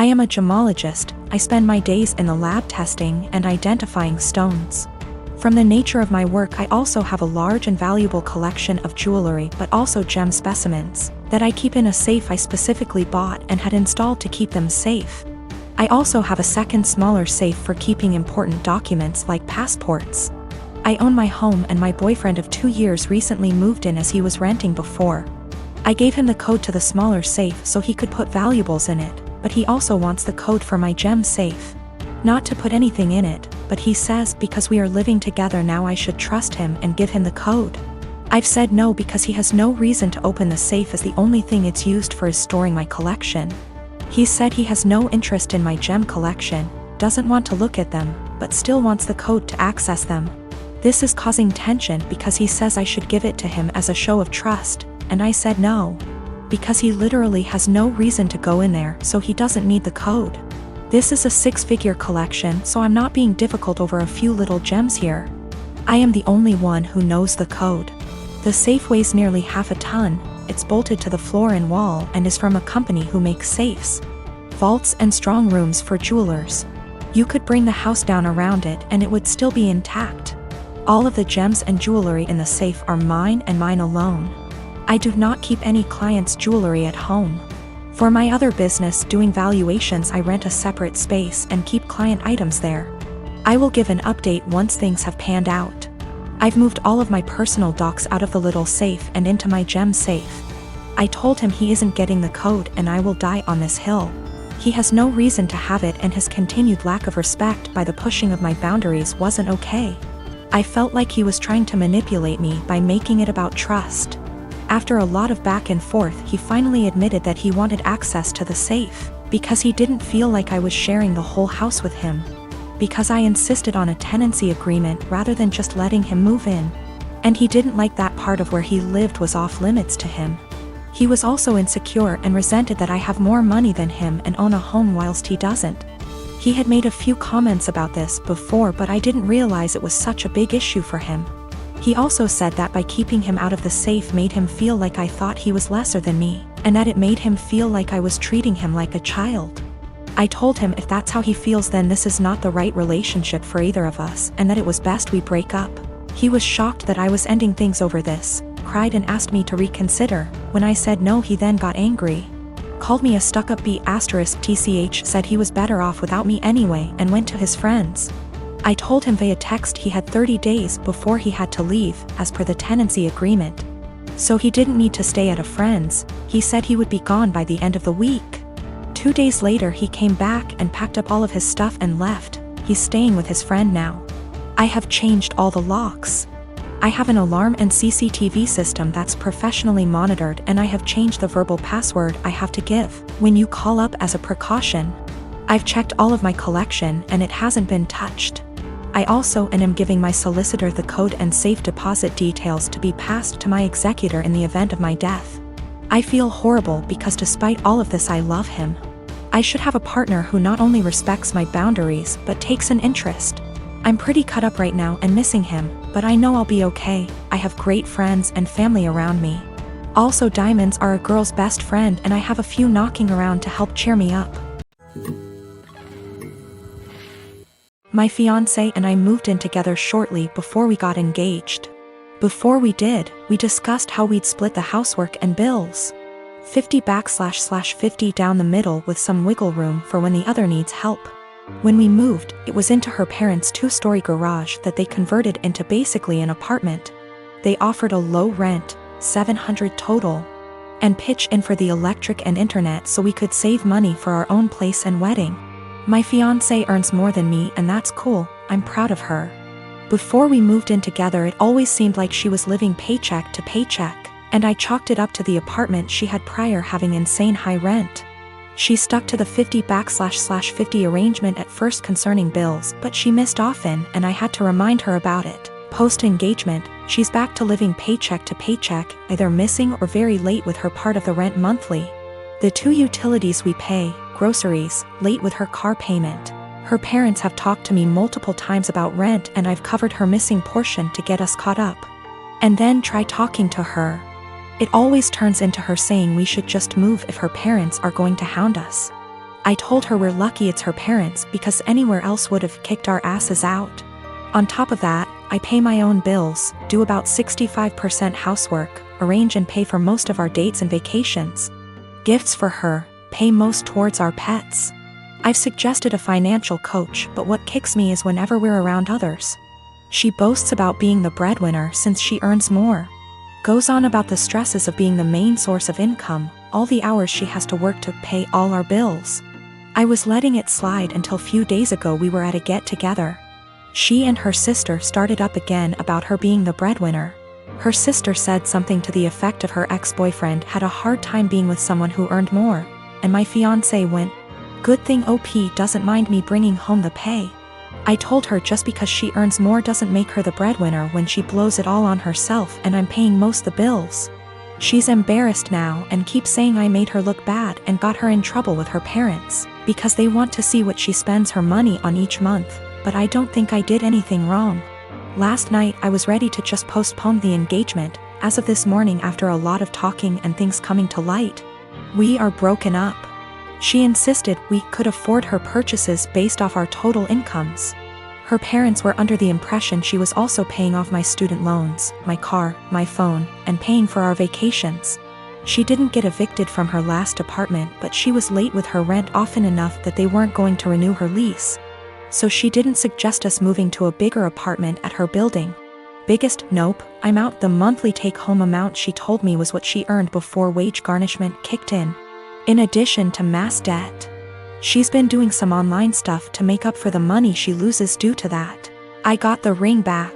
I am a gemologist. I spend my days in the lab testing and identifying stones. From the nature of my work, I also have a large and valuable collection of jewelry but also gem specimens that I keep in a safe I specifically bought and had installed to keep them safe. I also have a second smaller safe for keeping important documents like passports. I own my home and my boyfriend of 2 years recently moved in as he was renting before. I gave him the code to the smaller safe so he could put valuables in it, but he also wants the code for my gem safe. Not to put anything in it, but he says because we are living together now I should trust him and give him the code. I've said no because he has no reason to open the safe as the only thing it's used for is storing my collection. He said he has no interest in my gem collection, doesn't want to look at them, but still wants the code to access them. This is causing tension because he says I should give it to him as a show of trust, and I said no. Because he literally has no reason to go in there, so he doesn't need the code. This is a 6-figure collection, so I'm not being difficult over a few little gems here. I am the only one who knows the code. The safe weighs nearly half a ton, it's bolted to the floor and wall and is from a company who makes safes, vaults and strong rooms for jewelers. You could bring the house down around it and it would still be intact. All of the gems and jewelry in the safe are mine and mine alone. I do not keep any clients' jewelry at home. For my other business doing valuations, I rent a separate space and keep client items there. I will give an update once things have panned out. I've moved all of my personal docs out of the little safe and into my gem safe. I told him he isn't getting the code and I will die on this hill. He has no reason to have it and his continued lack of respect by the pushing of my boundaries wasn't okay. I felt like he was trying to manipulate me by making it about trust. After a lot of back and forth, he finally admitted that he wanted access to the safe, because he didn't feel like I was sharing the whole house with him. Because I insisted on a tenancy agreement rather than just letting him move in. And he didn't like that part of where he lived was off limits to him. He was also insecure and resented that I have more money than him and own a home whilst he doesn't. He had made a few comments about this before, but I didn't realize it was such a big issue for him. He also said that by keeping him out of the safe made him feel like I thought he was lesser than me, and that it made him feel like I was treating him like a child. I told him if that's how he feels then this is not the right relationship for either of us and that it was best we break up. He was shocked that I was ending things over this, cried and asked me to reconsider. When I said no, he then got angry. Called me a stuck-up B*TCH, said he was better off without me anyway and went to his friends. I told him via text he had 30 days before he had to leave, as per the tenancy agreement. So he didn't need to stay at a friend's, he said he would be gone by the end of the week. 2 days later he came back and packed up all of his stuff and left. He's staying with his friend now. I have changed all the locks. I have an alarm and CCTV system that's professionally monitored, and I have changed the verbal password I have to give when you call up as a precaution. I've checked all of my collection and it hasn't been touched. I also am giving my solicitor the code and safe deposit details to be passed to my executor in the event of my death. I feel horrible because despite all of this I love him. I should have a partner who not only respects my boundaries but takes an interest. I'm pretty cut up right now and missing him, but I know I'll be okay. I have great friends and family around me. Also, diamonds are a girl's best friend and I have a few knocking around to help cheer me up. My fiancé and I moved in together shortly before we got engaged. Before we did, we discussed how we'd split the housework and bills. 50/50 down the middle with some wiggle room for when the other needs help. When we moved, it was into her parents' 2-story garage that they converted into basically an apartment. They offered a low rent, $700 total, and pitch in for the electric and internet so we could save money for our own place and wedding. My fiancé earns more than me and that's cool, I'm proud of her. Before we moved in together it always seemed like she was living paycheck to paycheck, and I chalked it up to the apartment she had prior having insane high rent. She stuck to the 50/50 arrangement at first concerning bills, but she missed often and I had to remind her about it. Post-engagement, she's back to living paycheck to paycheck, either missing or very late with her part of the rent monthly. The 2 utilities we pay, groceries, late with her car payment. Her parents have talked to me multiple times about rent and I've covered her missing portion to get us caught up. And then try talking to her. It always turns into her saying we should just move if her parents are going to hound us. I told her we're lucky it's her parents because anywhere else would have kicked our asses out. On top of that, I pay my own bills, do about 65% housework, arrange and pay for most of our dates and vacations. Gifts for her, pay most towards our pets. I've suggested a financial coach, but what kicks me is whenever we're around others. She boasts about being the breadwinner since she earns more. Goes on about the stresses of being the main source of income, all the hours she has to work to pay all our bills. I was letting it slide until few days ago we were at a get-together. She and her sister started up again about her being the breadwinner. Her sister said something to the effect of her ex-boyfriend had a hard time being with someone who earned more, and my fiancé went, "Good thing OP doesn't mind me bringing home the pay." I told her just because she earns more doesn't make her the breadwinner when she blows it all on herself and I'm paying most the bills. She's embarrassed now and keeps saying I made her look bad and got her in trouble with her parents, because they want to see what she spends her money on each month, but I don't think I did anything wrong. Last night I was ready to just postpone the engagement, as of this morning after a lot of talking and things coming to light. We are broken up. She insisted we could afford her purchases based off our total incomes. Her parents were under the impression she was also paying off my student loans, my car, my phone, and paying for our vacations. She didn't get evicted from her last apartment, but she was late with her rent often enough that they weren't going to renew her lease. So she didn't suggest us moving to a bigger apartment at her building. Biggest nope, I'm out. The monthly take-home amount she told me was what she earned before wage garnishment kicked in addition to mass debt. She's been doing some online stuff to make up for the money she loses due to that. I got the ring back.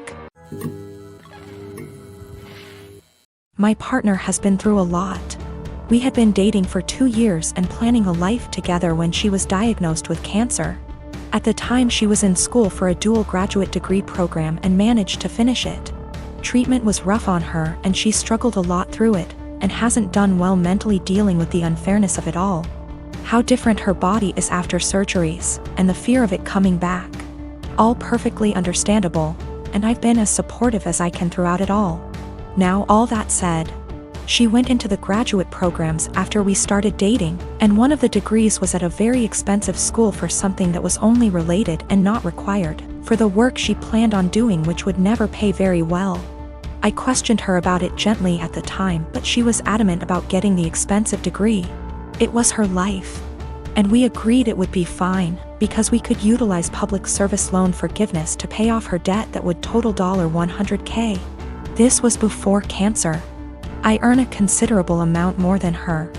My partner has been through a lot. We had been dating for 2 years and planning a life together when she was diagnosed with cancer. At the time she was in school for a dual graduate degree program and managed to finish it. Treatment was rough on her and she struggled a lot through it, and hasn't done well mentally dealing with the unfairness of it all. How different her body is after surgeries, and the fear of it coming back. All perfectly understandable, and I've been as supportive as I can throughout it all. Now all that said, she went into the graduate programs after we started dating, and one of the degrees was at a very expensive school for something that was only related and not required for the work she planned on doing, which would never pay very well. I questioned her about it gently at the time, but she was adamant about getting the expensive degree. It was her life. And we agreed it would be fine, because we could utilize public service loan forgiveness to pay off her debt that would total $100K. This was before cancer. I earn a considerable amount more than her.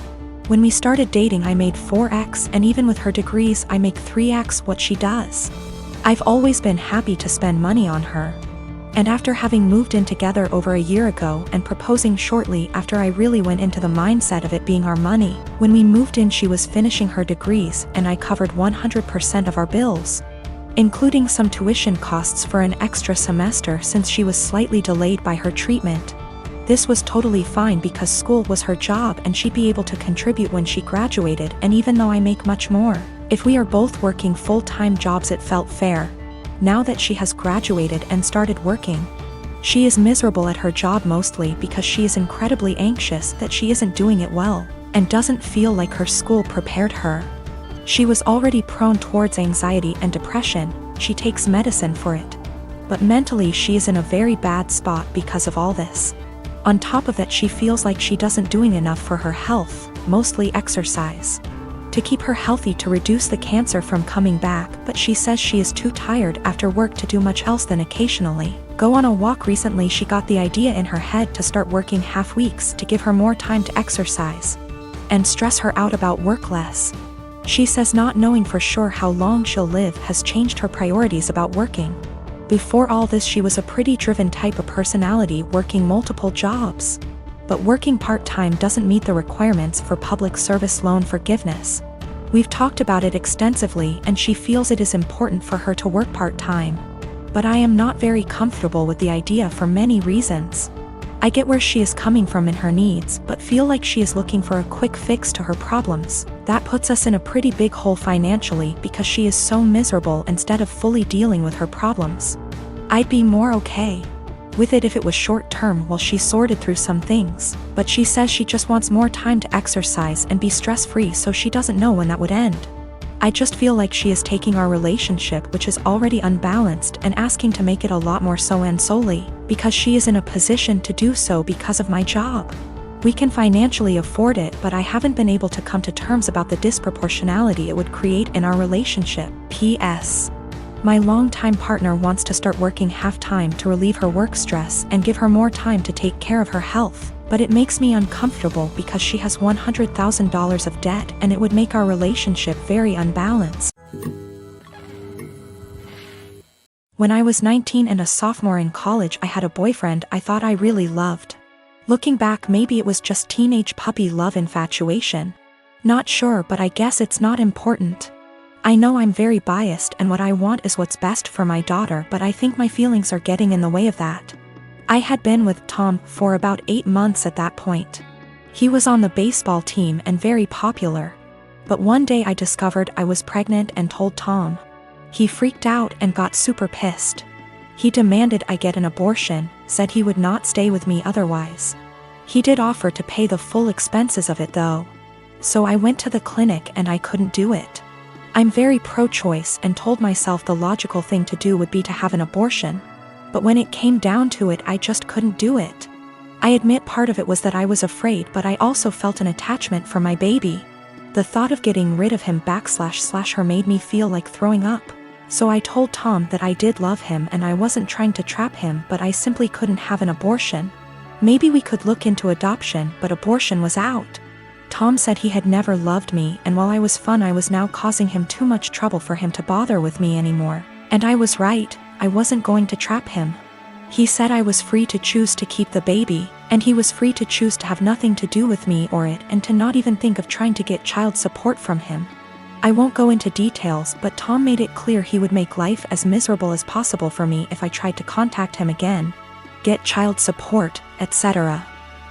When we started dating I made 4x, and even with her degrees I make 3x what she does. I've always been happy to spend money on her. And after having moved in together over a year ago and proposing shortly after, I really went into the mindset of it being our money. When we moved in she was finishing her degrees and I covered 100% of our bills, including some tuition costs for an extra semester since she was slightly delayed by her treatment. This was totally fine because school was her job and she'd be able to contribute when she graduated, and even though I make much more, if we are both working full-time jobs it felt fair. Now that she has graduated and started working, she is miserable at her job mostly because she is incredibly anxious that she isn't doing it well, and doesn't feel like her school prepared her. She was already prone towards anxiety and depression, she takes medicine for it. But mentally she is in a very bad spot because of all this. On top of that she feels like she doesn't doing enough for her health, mostly exercise, to keep her healthy to reduce the cancer from coming back, but she says she is too tired after work to do much else than occasionally go on a walk. Recently she got the idea in her head to start working half weeks to give her more time to exercise and stress her out about work less. She says not knowing for sure how long she'll live has changed her priorities about working. Before all this she was a pretty driven type of personality, working multiple jobs. But working part-time doesn't meet the requirements for public service loan forgiveness. We've talked about it extensively and she feels it is important for her to work part-time. But I am not very comfortable with the idea for many reasons. I get where she is coming from in her needs, but feel like she is looking for a quick fix to her problems. That puts us in a pretty big hole financially because she is so miserable instead of fully dealing with her problems. I'd be more okay with it if it was short-term while she sorted through some things, but she says she just wants more time to exercise and be stress-free, so she doesn't know when that would end. I just feel like she is taking our relationship, which is already unbalanced, and asking to make it a lot more so, and solely because she is in a position to do so because of my job. We can financially afford it, but I haven't been able to come to terms about the disproportionality it would create in our relationship. P.S. My longtime partner wants to start working half-time to relieve her work stress and give her more time to take care of her health, but it makes me uncomfortable because she has $100,000 of debt and it would make our relationship very unbalanced. When I was 19 and a sophomore in college, I had a boyfriend I thought I really loved. Looking back, maybe it was just teenage puppy love infatuation. Not sure, but I guess it's not important. I know I'm very biased and what I want is what's best for my daughter, but I think my feelings are getting in the way of that. I had been with Tom for about 8 months at that point. He was on the baseball team and very popular. But one day I discovered I was pregnant and told Tom. He freaked out and got super pissed. He demanded I get an abortion, said he would not stay with me otherwise. He did offer to pay the full expenses of it though. So I went to the clinic and I couldn't do it. I'm very pro-choice and told myself the logical thing to do would be to have an abortion. But when it came down to it, I just couldn't do it. I admit part of it was that I was afraid, but I also felt an attachment for my baby. The thought of getting rid of him / her made me feel like throwing up. So I told Tom that I did love him and I wasn't trying to trap him, but I simply couldn't have an abortion. Maybe we could look into adoption, but abortion was out. Tom said he had never loved me, and while I was fun, I was now causing him too much trouble for him to bother with me anymore. And I was right, I wasn't going to trap him. He said I was free to choose to keep the baby, and he was free to choose to have nothing to do with me or it, and to not even think of trying to get child support from him. I won't go into details, but Tom made it clear he would make life as miserable as possible for me if I tried to contact him again, get child support, etc.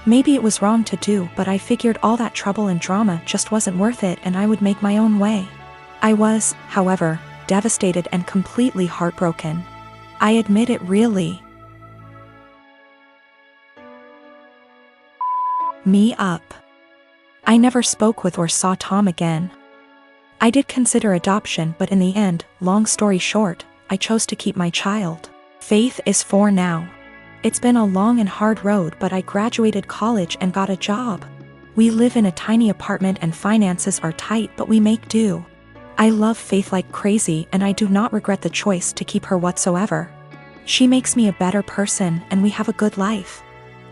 Maybe it was wrong to do, but I figured all that trouble and drama just wasn't worth it and I would make my own way. I was, however, devastated and completely heartbroken. I admit it really me up. I never spoke with or saw Tom again. I did consider adoption, but in the end, long story short, I chose to keep my child. Faith is 4 now. It's been a long and hard road, but I graduated college and got a job. We live in a tiny apartment and finances are tight, but we make do. I love Faith like crazy and I do not regret the choice to keep her whatsoever. She makes me a better person and we have a good life.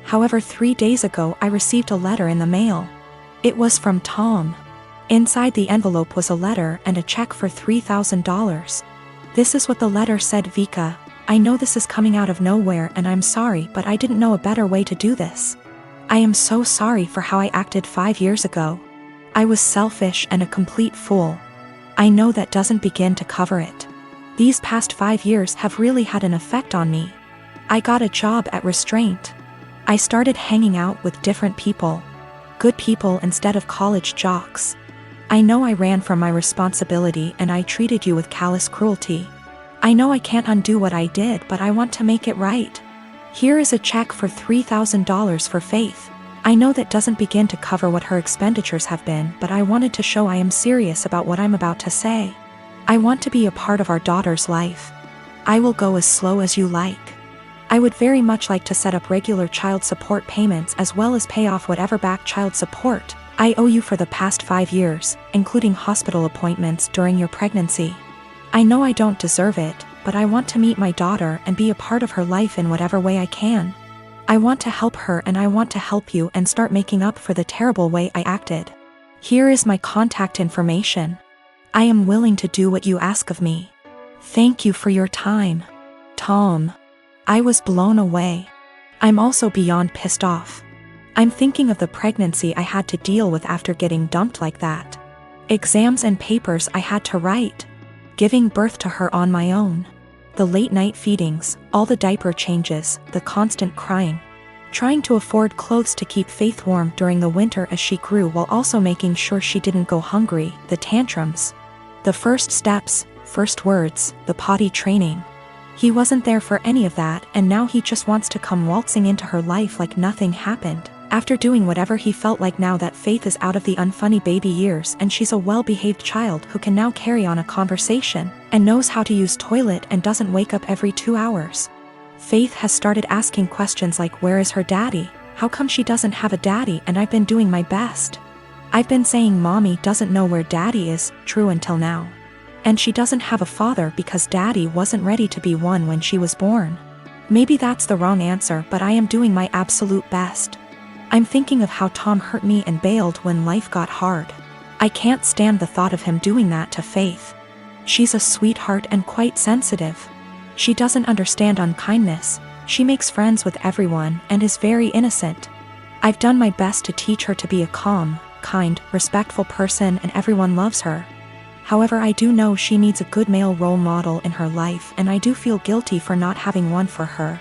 However, 3 days ago I received a letter in the mail. It was from Tom. Inside the envelope was a letter and a check for $3,000. This is what the letter said: Vika, I know this is coming out of nowhere and I'm sorry, but I didn't know a better way to do this. I am so sorry for how I acted 5 years ago. I was selfish and a complete fool. I know that doesn't begin to cover it. These past 5 years have really had an effect on me. I got a job at Restraint. I started hanging out with different people. Good people instead of college jocks. I know I ran from my responsibility and I treated you with callous cruelty. I know I can't undo what I did, but I want to make it right. Here is a check for $3,000 for Faith. I know that doesn't begin to cover what her expenditures have been, but I wanted to show I am serious about what I'm about to say. I want to be a part of our daughter's life. I will go as slow as you like. I would very much like to set up regular child support payments as well as pay off whatever back child support I owe you for the past 5 years, including hospital appointments during your pregnancy. I know I don't deserve it, but I want to meet my daughter and be a part of her life in whatever way I can. I want to help her and I want to help you and start making up for the terrible way I acted. Here is my contact information. I am willing to do what you ask of me. Thank you for your time. Tom. I was blown away. I'm also beyond pissed off. I'm thinking of the pregnancy I had to deal with after getting dumped like that. Exams and papers I had to write. Giving birth to her on my own. The late night feedings, all the diaper changes, the constant crying. Trying to afford clothes to keep Faith warm during the winter as she grew while also making sure she didn't go hungry, the tantrums. The first steps, first words, the potty training. He wasn't there for any of that and now he just wants to come waltzing into her life like nothing happened, After doing whatever he felt like now that Faith is out of the unfunny baby years and she's a well-behaved child who can now carry on a conversation and knows how to use toilet and doesn't wake up every 2 hours. Faith has started asking questions like, where is her daddy? How come she doesn't have a daddy and I've been doing my best? I've been saying mommy doesn't know where daddy is, true until now. And she doesn't have a father because daddy wasn't ready to be one when she was born. Maybe that's the wrong answer, but I am doing my absolute best. I'm thinking of how Tom hurt me and bailed when life got hard. I can't stand the thought of him doing that to Faith. She's a sweetheart and quite sensitive. She doesn't understand unkindness. She makes friends with everyone and is very innocent. I've done my best to teach her to be a calm, kind, respectful person and everyone loves her. However, I do know she needs a good male role model in her life and I do feel guilty for not having one for her.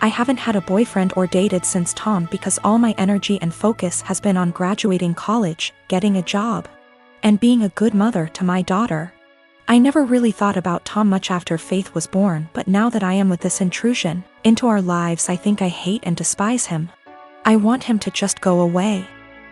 I haven't had a boyfriend or dated since Tom because all my energy and focus has been on graduating college, getting a job, and being a good mother to my daughter. I never really thought about Tom much after Faith was born, but now that I am with this intrusion into our lives, I think I hate and despise him. I want him to just go away.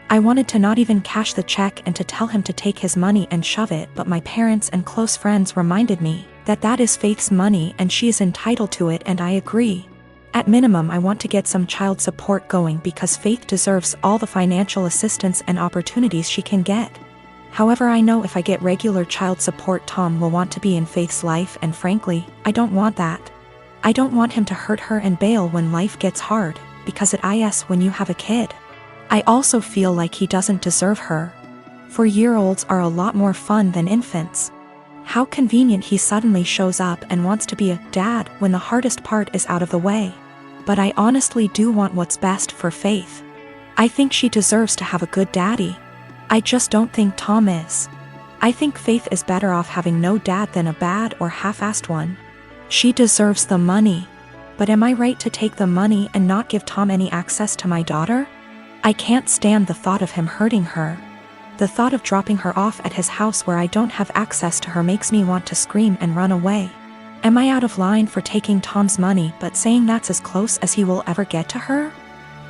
I wanted to not even cash the check and to tell him to take his money and shove it, but my parents and close friends reminded me that that is Faith's money and she is entitled to it, and I agree. At minimum, I want to get some child support going because Faith deserves all the financial assistance and opportunities she can get. However, I know if I get regular child support, Tom will want to be in Faith's life, and frankly, I don't want that. I don't want him to hurt her and bail when life gets hard, because it is when you have a kid. I also feel like he doesn't deserve her. 4-year-olds are a lot more fun than infants. How convenient he suddenly shows up and wants to be a dad when the hardest part is out of the way. But I honestly do want what's best for Faith. I think she deserves to have a good daddy. I just don't think Tom is. I think Faith is better off having no dad than a bad or half-assed one. She deserves the money. But am I right to take the money and not give Tom any access to my daughter? I can't stand the thought of him hurting her. The thought of dropping her off at his house where I don't have access to her makes me want to scream and run away. Am I out of line for taking Tom's money but saying that's as close as he will ever get to her?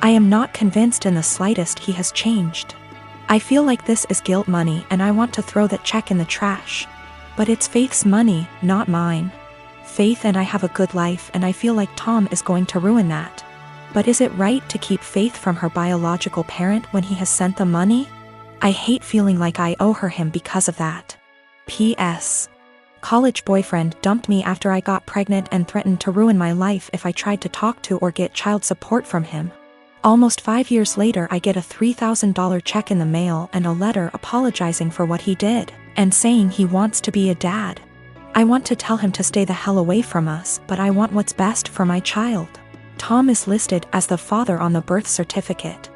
I am not convinced in the slightest he has changed. I feel like this is guilt money and I want to throw that check in the trash. But it's Faith's money, not mine. Faith and I have a good life and I feel like Tom is going to ruin that. But is it right to keep Faith from her biological parent when he has sent the money? I hate feeling like I owe her him because of that. P.S. College boyfriend dumped me after I got pregnant and threatened to ruin my life if I tried to talk to or get child support from him. Almost 5 years later, I get a $3,000 check in the mail and a letter apologizing for what he did and saying he wants to be a dad. I want to tell him to stay the hell away from us, but I want what's best for my child. Tom is listed as the father on the birth certificate.